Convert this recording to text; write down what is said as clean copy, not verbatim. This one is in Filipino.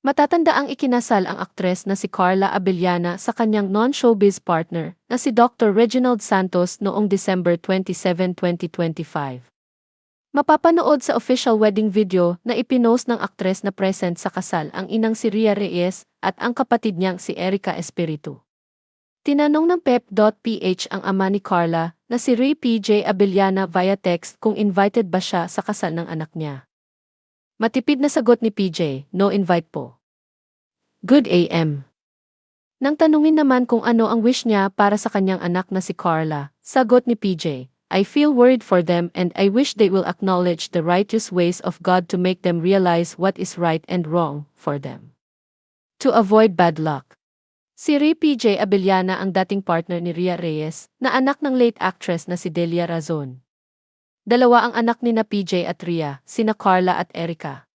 Matatandaang ikinasal ang aktres na si Carla Abellana sa kanyang non-showbiz partner na si Dr. Reginald Santos noong December 27, 2025. Mapapanood sa official wedding video na ipinost ng aktres na present sa kasal ang inang si Rhea Reyes at ang kapatid niyang si Erica Espiritu. Tinanong ng Pep.ph ang ama ni Carla na si Ray PJ Abellana via text kung invited ba siya sa kasal ng anak niya. Matipid na sagot ni PJ, no invite po. Good AM. Nang tanungin naman kung ano ang wish niya para sa kanyang anak na si Carla, sagot ni PJ, I feel worried for them and I wish they will acknowledge the righteous ways of God to make them realize what is right and wrong for them. To avoid bad luck. Si Ray PJ Abellana ang dating partner ni Rhea Reyes, na anak ng late actress na si Delia Razon. Dalawa ang anak ni na PJ at Rhea, sina Carla at Erica.